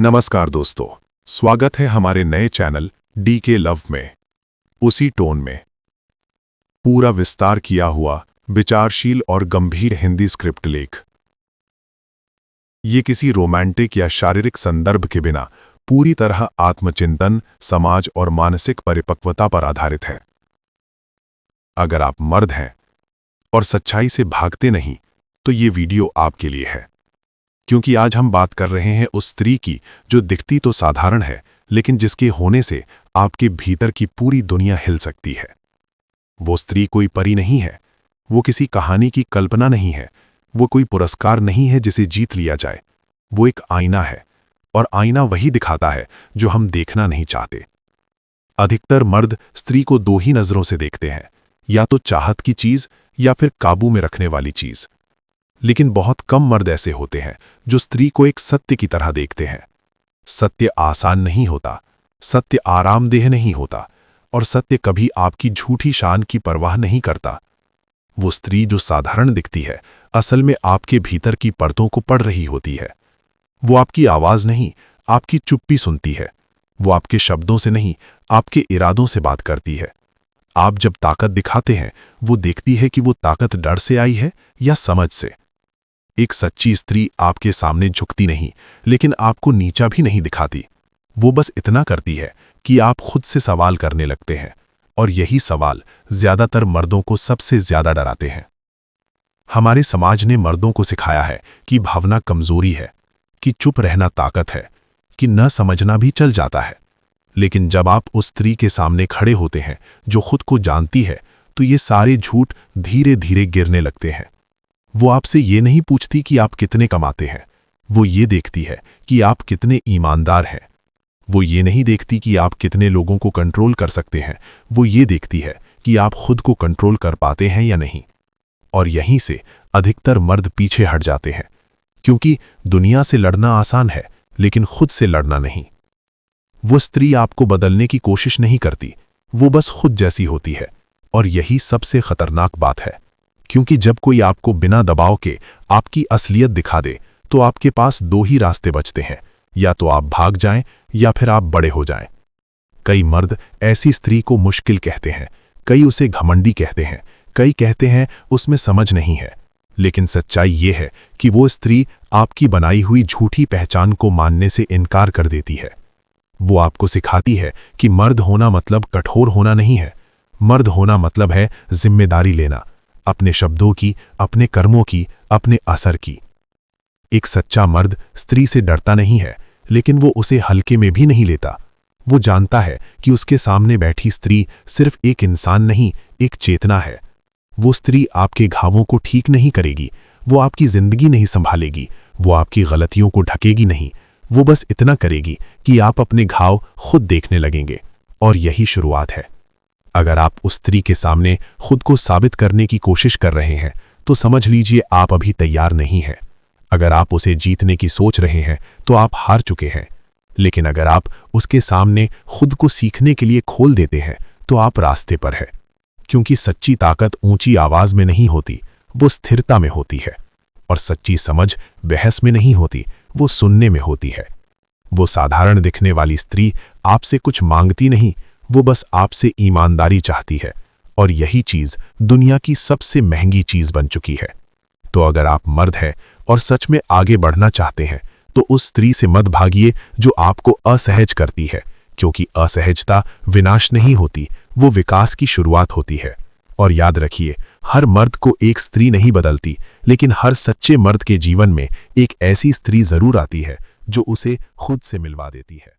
नमस्कार दोस्तों, स्वागत है हमारे नए चैनल डी के लव में। उसी टोन में पूरा विस्तार किया हुआ विचारशील और गंभीर हिंदी स्क्रिप्ट लेख। ये किसी रोमांटिक या शारीरिक संदर्भ के बिना पूरी तरह आत्मचिंतन, समाज और मानसिक परिपक्वता पर आधारित है। अगर आप मर्द हैं और सच्चाई से भागते नहीं, तो ये वीडियो आपके लिए है, क्योंकि आज हम बात कर रहे हैं उस स्त्री की जो दिखती तो साधारण है, लेकिन जिसके होने से आपके भीतर की पूरी दुनिया हिल सकती है। वो स्त्री कोई परी नहीं है, वो किसी कहानी की कल्पना नहीं है, वो कोई पुरस्कार नहीं है जिसे जीत लिया जाए। वो एक आईना है, और आईना वही दिखाता है जो हम देखना नहीं चाहते। अधिकतर मर्द स्त्री को दो ही नजरों से देखते हैं, या तो चाहत की चीज या फिर काबू में रखने वाली चीज। लेकिन बहुत कम मर्द ऐसे होते हैं जो स्त्री को एक सत्य की तरह देखते हैं। सत्य आसान नहीं होता, सत्य आरामदेह नहीं होता, और सत्य कभी आपकी झूठी शान की परवाह नहीं करता। वो स्त्री जो साधारण दिखती है, असल में आपके भीतर की परतों को पढ़ रही होती है। वो आपकी आवाज नहीं, आपकी चुप्पी सुनती है। वो आपके शब्दों से नहीं, आपके इरादों से बात करती है। आप जब ताकत दिखाते हैं, वो देखती है कि वो ताकत डर से आई है या समझ से। एक सच्ची स्त्री आपके सामने झुकती नहीं, लेकिन आपको नीचा भी नहीं दिखाती। वो बस इतना करती है कि आप खुद से सवाल करने लगते हैं, और यही सवाल ज्यादातर मर्दों को सबसे ज्यादा डराते हैं। हमारे समाज ने मर्दों को सिखाया है कि भावना कमजोरी है, कि चुप रहना ताकत है, कि न समझना भी चल जाता है। लेकिन जब आप उस स्त्री के सामने खड़े होते हैं जो खुद को जानती है, तो ये सारे झूठ धीरे धीरे गिरने लगते हैं। वो आपसे ये नहीं पूछती कि आप कितने कमाते हैं, वो ये देखती है कि आप कितने ईमानदार हैं। वो ये नहीं देखती कि आप कितने लोगों को कंट्रोल कर सकते हैं, वो ये देखती है कि आप खुद को कंट्रोल कर पाते हैं या नहीं। और यहीं से अधिकतर मर्द पीछे हट जाते हैं, क्योंकि दुनिया से लड़ना आसान है, लेकिन खुद से लड़ना नहीं। वो स्त्री आपको बदलने की कोशिश नहीं करती, वो बस खुद जैसी होती है। और यही सबसे खतरनाक बात है, क्योंकि जब कोई आपको बिना दबाव के आपकी असलियत दिखा दे, तो आपके पास दो ही रास्ते बचते हैं, या तो आप भाग जाएं या फिर आप बड़े हो जाएं। कई मर्द ऐसी स्त्री को मुश्किल कहते हैं, कई उसे घमंडी कहते हैं, कई कहते हैं उसमें समझ नहीं है। लेकिन सच्चाई ये है कि वो स्त्री आपकी बनाई हुई झूठी पहचान को मानने से इनकार कर देती है। वो आपको सिखाती है कि मर्द होना मतलब कठोर होना नहीं है। मर्द होना मतलब है जिम्मेदारी लेना, अपने शब्दों की, अपने कर्मों की, अपने असर की। एक सच्चा मर्द स्त्री से डरता नहीं है, लेकिन वो उसे हल्के में भी नहीं लेता। वो जानता है कि उसके सामने बैठी स्त्री सिर्फ एक इंसान नहीं, एक चेतना है। वो स्त्री आपके घावों को ठीक नहीं करेगी, वो आपकी जिंदगी नहीं संभालेगी, वो आपकी गलतियों को ढकेगी नहीं। वो बस इतना करेगी कि आप अपने घाव खुद देखने लगेंगे। और यही शुरुआत है। अगर आप उस स्त्री के सामने खुद को साबित करने की कोशिश कर रहे हैं, तो समझ लीजिए आप अभी तैयार नहीं हैं। अगर आप उसे जीतने की सोच रहे हैं, तो आप हार चुके हैं। लेकिन अगर आप उसके सामने खुद को सीखने के लिए खोल देते हैं, तो आप रास्ते पर हैं। क्योंकि सच्ची ताकत ऊंची आवाज में नहीं होती, वो स्थिरता में होती है। और सच्ची समझ बहस में नहीं होती, वो सुनने में होती है। वो साधारण दिखने वाली स्त्री आपसे कुछ मांगती नहीं, वो बस आपसे ईमानदारी चाहती है। और यही चीज दुनिया की सबसे महंगी चीज बन चुकी है। तो अगर आप मर्द हैं और सच में आगे बढ़ना चाहते हैं, तो उस स्त्री से मत भागिए जो आपको असहज करती है, क्योंकि असहजता विनाश नहीं होती, वो विकास की शुरुआत होती है। और याद रखिए, हर मर्द को एक स्त्री नहीं बदलती, लेकिन हर सच्चे मर्द के जीवन में एक ऐसी स्त्री जरूर आती है जो उसे खुद से मिलवा देती है।